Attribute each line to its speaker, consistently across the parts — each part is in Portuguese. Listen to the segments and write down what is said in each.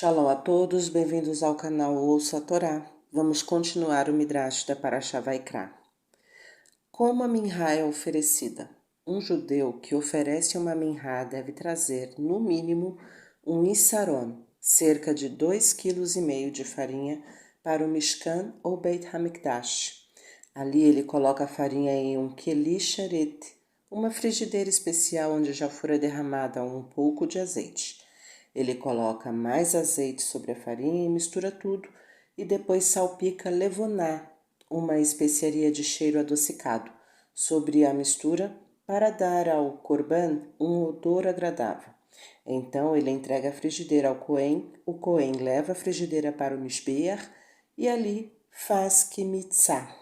Speaker 1: Shalom a todos, bem-vindos ao canal Ouça a Torá. Vamos continuar o Midrash da Parashá Vaikra. Como a minhá é oferecida? Um judeu que oferece uma minhá deve trazer, no mínimo, um issaron, cerca de 2,5 kg de farinha, para o Mishkan ou Beit HaMikdash. Ali ele coloca a farinha em um keli sharet, uma frigideira especial onde já fora derramada um pouco de azeite. Ele coloca mais azeite sobre a farinha e mistura tudo e depois salpica levoná, uma especiaria de cheiro adocicado, sobre a mistura para dar ao corban um odor agradável. Então ele entrega a frigideira ao Cohen, o Cohen leva a frigideira para o Mishbeach e ali faz kimitzá.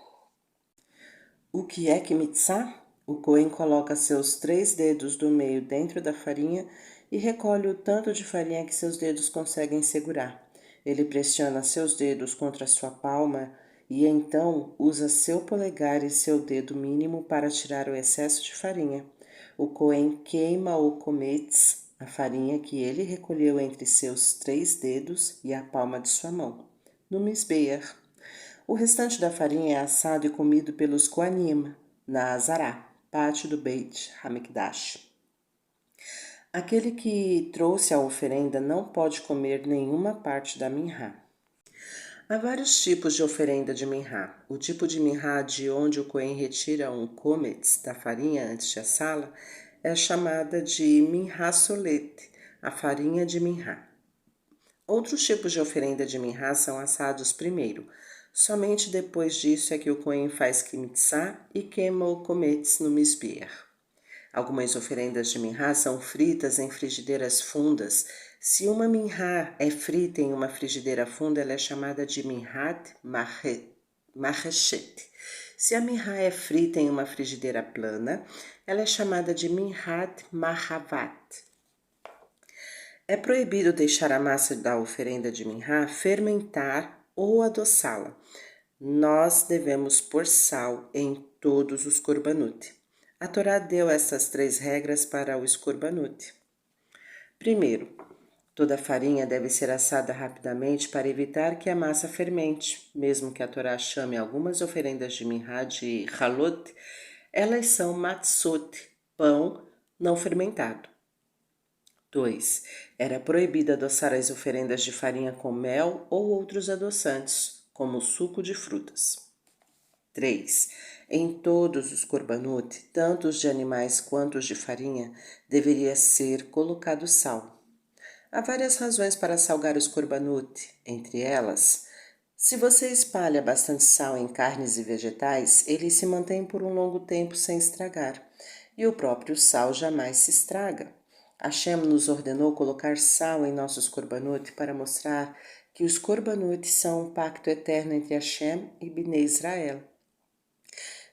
Speaker 1: O que é kimitzá? O Cohen coloca seus 3 dedos do meio dentro da farinha e recolhe o tanto de farinha que seus dedos conseguem segurar. Ele pressiona seus dedos contra sua palma e então usa seu polegar e seu dedo mínimo para tirar o excesso de farinha. O Cohen queima o kometz, a farinha que ele recolheu entre seus 3 dedos e a palma de sua mão, no Mizbeach. O restante da farinha é assado e comido pelos Koanim, na Azará, pátio do Beit HaMikdash. Aquele que trouxe a oferenda não pode comer nenhuma parte da minhá. Há vários tipos de oferenda de minhá. O tipo de minhá de onde o Cohen retira um kometz da farinha antes de assá-la é chamada de minhá solete, a farinha de minhá. Outros tipos de oferenda de minhá são assados primeiro. Somente depois disso é que o Cohen faz kimitzá e queima o kometz no Mizbeach. Algumas oferendas de minhá são fritas em frigideiras fundas. Se uma minhá é frita em uma frigideira funda, ela é chamada de minhat macheshet. Se a minhá é frita em uma frigideira plana, ela é chamada de minhat mahavat. É proibido deixar a massa da oferenda de minhá fermentar ou adoçá-la. Nós devemos pôr sal em todos os korbanut. A Torá deu essas 3 regras para os korbanut. Primeiro, toda a farinha deve ser assada rapidamente para evitar que a massa fermente. Mesmo que a Torá chame algumas oferendas de minhá de halot, elas são matzot, pão não fermentado. 2. Era proibido adoçar as oferendas de farinha com mel ou outros adoçantes, como suco de frutas. 3. Em todos os korbanut, tanto os de animais quanto os de farinha, deveria ser colocado sal. Há várias razões para salgar os korbanut, entre elas, se você espalha bastante sal em carnes e vegetais, eles se mantêm por um longo tempo sem estragar, e o próprio sal jamais se estraga. Hashem nos ordenou colocar sal em nossos korbanut para mostrar que os korbanut são um pacto eterno entre Hashem e Bnei Israel.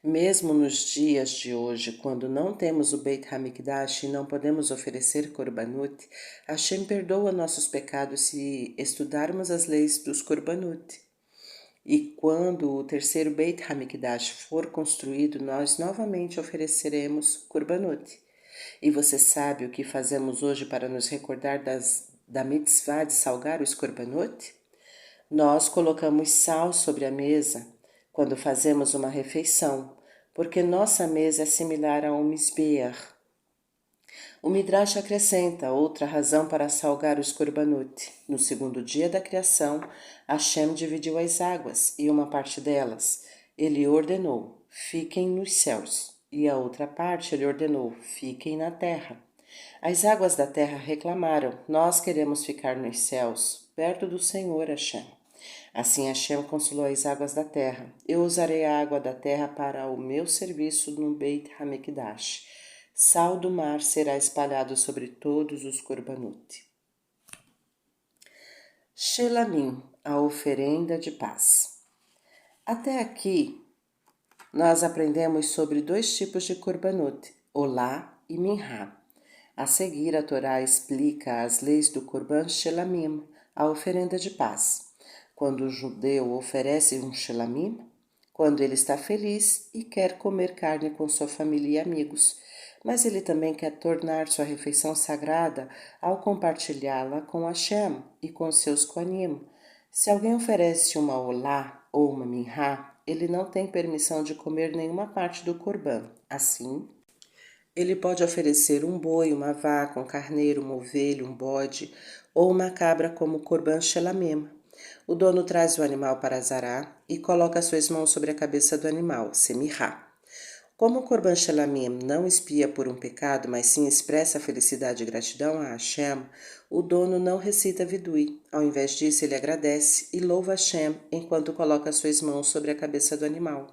Speaker 1: Mesmo nos dias de hoje, quando não temos o Beit HaMikdash e não podemos oferecer korbanut, Hashem perdoa nossos pecados se estudarmos as leis dos korbanut. E quando o terceiro Beit HaMikdash for construído, nós novamente ofereceremos korbanut. E você sabe o que fazemos hoje para nos recordar da mitzvah de salgar os korbanot? Nós colocamos sal sobre a mesa quando fazemos uma refeição, porque nossa mesa é similar a um mizbeach. O Midrash acrescenta outra razão para salgar os korbanut. No segundo dia da criação, Hashem dividiu as águas e uma parte delas ele ordenou, fiquem nos céus, e a outra parte ele ordenou, fiquem na terra. As águas da terra reclamaram, nós queremos ficar nos céus, perto do Senhor Hashem. Assim Hashem consolou as águas da terra. Eu usarei a água da terra para o meu serviço no Beit HaMikdash. Sal do mar será espalhado sobre todos os korbanut. Shelamim, a oferenda de paz. Até aqui, nós aprendemos sobre 2 tipos de korbanut, olá e minhá. A seguir, a Torá explica as leis do korban shelamim, a oferenda de paz. Quando o judeu oferece um shelamim, quando ele está feliz e quer comer carne com sua família e amigos. mas ele também quer tornar sua refeição sagrada ao compartilhá-la com Hashem e com seus Kohanim. Se alguém oferece uma olá ou uma minhá, ele não tem permissão de comer nenhuma parte do corban. Assim, ele pode oferecer um boi, uma vaca, um carneiro, uma ovelha, um bode ou uma cabra como corban shelamim. O dono traz o animal para Zará e coloca suas mãos sobre a cabeça do animal, semirá. Como o Corban Shelamim não expia por um pecado, mas sim expressa felicidade e gratidão a Hashem, o dono não recita vidui. Ao invés disso, ele agradece e louva Hashem enquanto coloca suas mãos sobre a cabeça do animal.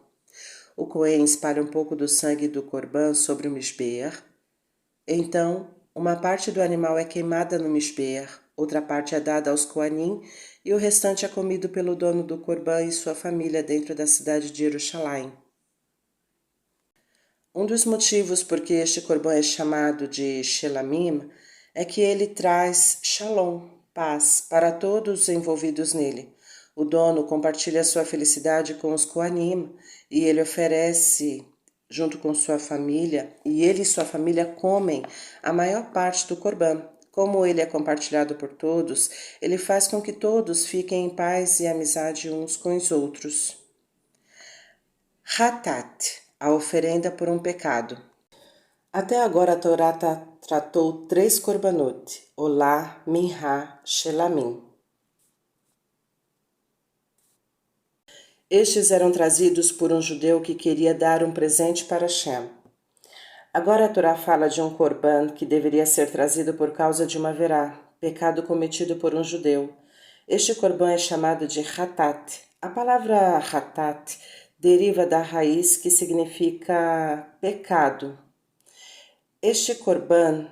Speaker 1: O Cohen espalha um pouco do sangue do Corban sobre o Mishbeach. Então, uma parte do animal é queimada no Mishbeach, outra parte é dada aos Kohanim e o restante é comido pelo dono do Corban e sua família dentro da cidade de Jerusalém. Um dos motivos por que este corban é chamado de Shelamim é que ele traz shalom, paz, para todos os envolvidos nele. O dono compartilha sua felicidade com os Kohanim e ele oferece, junto com sua família, e ele e sua família comem a maior parte do corban. Como ele é compartilhado por todos, ele faz com que todos fiquem em paz e amizade uns com os outros. Hatat, a oferenda por um pecado. Até agora a Torá tratou 3 korbanot, olá, minhá, shelamim. Estes eram trazidos por um judeu que queria dar um presente para Hashem. Agora a Torá fala de um korban que deveria ser trazido por causa de uma verá, pecado cometido por um judeu. Este korban é chamado de hatat. A palavra hatat deriva da raiz que significa pecado. Este korban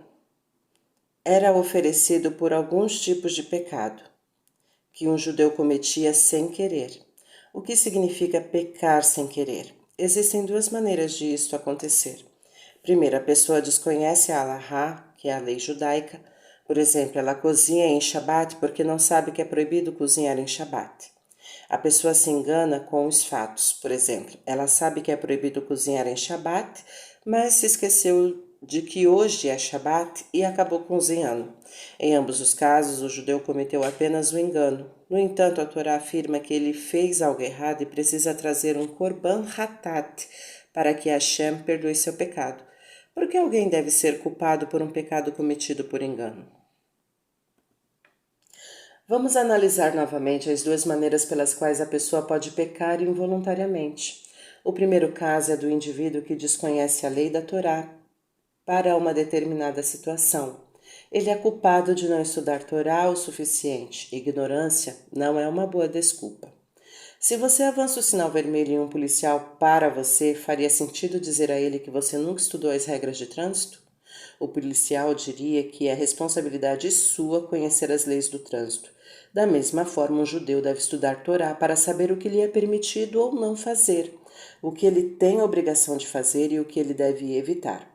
Speaker 1: era oferecido por alguns tipos de pecado que um judeu cometia sem querer. O que significa pecar sem querer? Existem 2 maneiras de isto acontecer. Primeiro, a pessoa desconhece a Alahá, que é a lei judaica. Por exemplo, ela cozinha em Shabat porque não sabe que é proibido cozinhar em Shabat. A pessoa se engana com os fatos. Por exemplo, ela sabe que é proibido cozinhar em Shabat, mas se esqueceu de que hoje é Shabat e acabou cozinhando. Em ambos os casos, o judeu cometeu apenas um engano. No entanto, a Torá afirma que ele fez algo errado e precisa trazer um korban hatat para que Hashem perdoe seu pecado. Por que alguém deve ser culpado por um pecado cometido por engano? Vamos analisar novamente as 2 maneiras pelas quais a pessoa pode pecar involuntariamente. O primeiro caso é do indivíduo que desconhece a lei da Torá para uma determinada situação. Ele é culpado de não estudar Torá o suficiente. Ignorância não é uma boa desculpa. Se você avança o sinal vermelho e um policial para você, faria sentido dizer a ele que você nunca estudou as regras de trânsito? O policial diria que é responsabilidade sua conhecer as leis do trânsito. Da mesma forma, um judeu deve estudar Torá para saber o que lhe é permitido ou não fazer, o que ele tem a obrigação de fazer e o que ele deve evitar.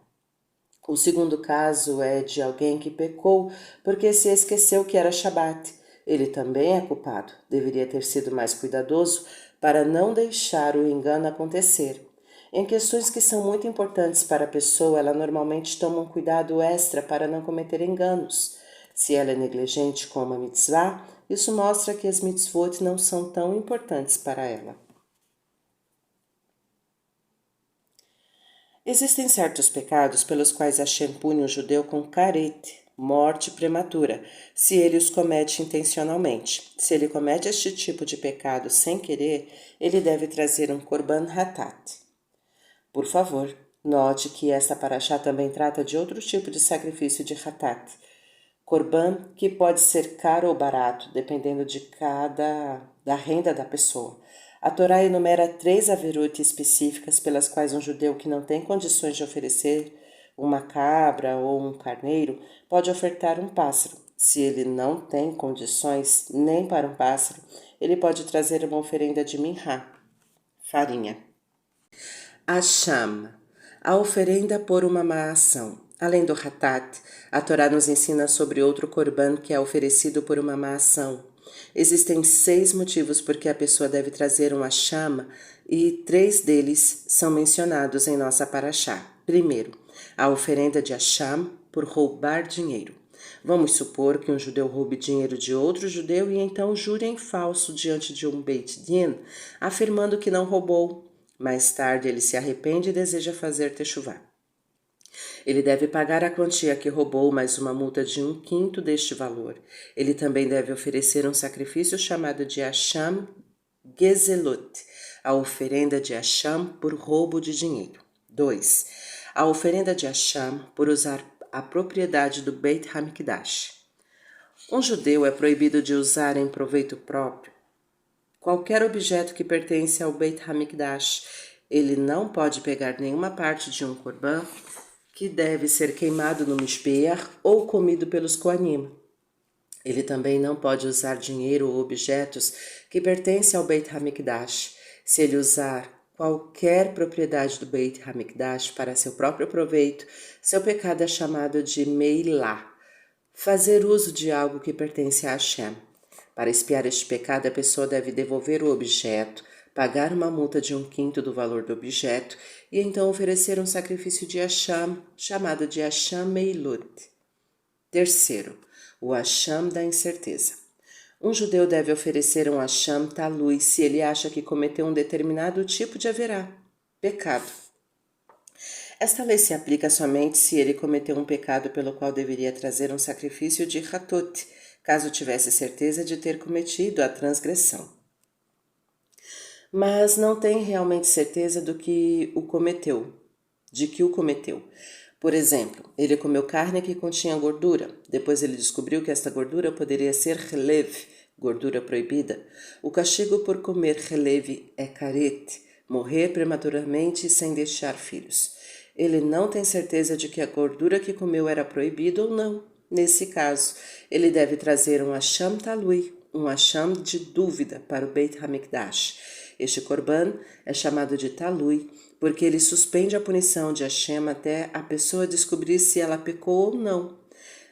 Speaker 1: O segundo caso é de alguém que pecou porque se esqueceu que era Shabat. Ele também é culpado. Deveria ter sido mais cuidadoso para não deixar o engano acontecer. Em questões que são muito importantes para a pessoa, ela normalmente toma um cuidado extra para não cometer enganos. Se ela é negligente com uma mitzvah, isso mostra que as mitzvot não são tão importantes para ela. Existem certos pecados pelos quais Hashem pune o judeu com karet, morte prematura, se ele os comete intencionalmente. Se ele comete este tipo de pecado sem querer, ele deve trazer um korban hatat. Por favor, note que esta paraxá também trata de outro tipo de sacrifício de hatat, korban que pode ser caro ou barato, dependendo da renda da pessoa. A Torá enumera 3 averut específicas pelas quais um judeu que não tem condições de oferecer uma cabra ou um carneiro pode ofertar um pássaro. Se ele não tem condições nem para um pássaro, ele pode trazer uma oferenda de minhá, farinha. Asham, a oferenda por uma má ação. Além do hatat, a Torá nos ensina sobre outro korban que é oferecido por uma má ação. Existem 6 motivos por que a pessoa deve trazer um asham e 3 deles são mencionados em nossa paraxá. Primeiro, A oferenda de Hashem por roubar dinheiro. Vamos supor que um judeu roube dinheiro de outro judeu e então jure em falso diante de um Beit Din, afirmando que não roubou. Mais tarde ele se arrepende e deseja fazer techuvá. Ele deve pagar a quantia que roubou mais uma multa de 1/5 deste valor. Ele também deve oferecer um sacrifício chamado de Hashem Gezelot, a oferenda de Hashem por roubo de dinheiro. 2. A oferenda de Hashem por usar a propriedade do Beit HaMikdash. Um judeu é proibido de usar em proveito próprio qualquer objeto que pertence ao Beit HaMikdash. Ele não pode pegar nenhuma parte de um corban que deve ser queimado no Mishbeach ou comido pelos Kohanim. Ele também não pode usar dinheiro ou objetos que pertencem ao Beit HaMikdash. Se ele usar qualquer propriedade do Beit HaMikdash para seu próprio proveito, seu pecado é chamado de Meilá, fazer uso de algo que pertence a Hashem. Para expiar este pecado, a pessoa deve devolver o objeto, pagar uma multa de 1/5 do valor do objeto e então oferecer um sacrifício de Hashem, chamado de Hashem Meilut. 3. O Hashem da incerteza. Um judeu deve oferecer um Hashem Talui se ele acha que cometeu um determinado tipo de haverá, pecado. Esta lei se aplica somente se ele cometeu um pecado pelo qual deveria trazer um sacrifício de Hatot, caso tivesse certeza de ter cometido a transgressão. Mas não tem realmente certeza de que o cometeu. Por exemplo, ele comeu carne que continha gordura. Depois ele descobriu que esta gordura poderia ser Helev, gordura proibida. O castigo por comer Helev é Karet, morrer prematuramente sem deixar filhos. Ele não tem certeza de que a gordura que comeu era proibida ou não. Nesse caso, ele deve trazer um Hashem Talui, um Hashem de dúvida para o Beit HaMikdash. Este corban é chamado de Talui, porque ele suspende a punição de Hashem até a pessoa descobrir se ela pecou ou não.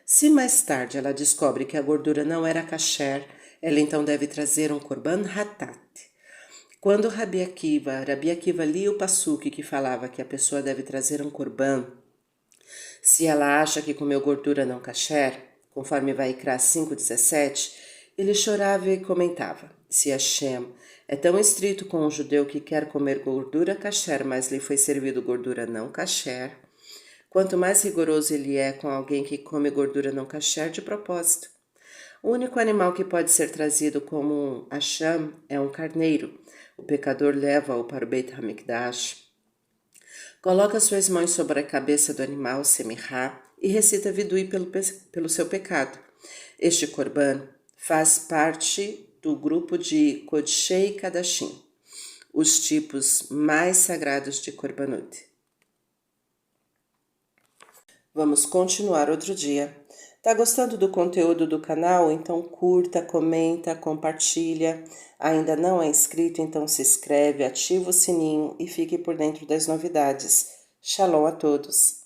Speaker 1: Se mais tarde ela descobre que a gordura não era kasher, ela então deve trazer um corban hatat. Quando Rabi Akiva lia o passuque que falava que a pessoa deve trazer um corban, se ela acha que comeu gordura não kasher, conforme Vaikra 5:17, ele chorava e comentava: se Hashem é tão estrito com um judeu que quer comer gordura kasher, mas lhe foi servido gordura não kasher, quanto mais rigoroso ele é com alguém que come gordura não kasher de propósito. O único animal que pode ser trazido como um Hashem é um carneiro. O pecador leva-o para o Beit HaMikdash, coloca suas mãos sobre a cabeça do animal, Semihá, e recita vidui pelo seu pecado. Este corban faz parte do grupo de Kodshei Kadashim, os tipos mais sagrados de Korbanot. Vamos continuar outro dia. Tá gostando do conteúdo do canal? Então curta, comenta, compartilha. Ainda não é inscrito? Então se inscreve, ativa o sininho e fique por dentro das novidades. Shalom a todos!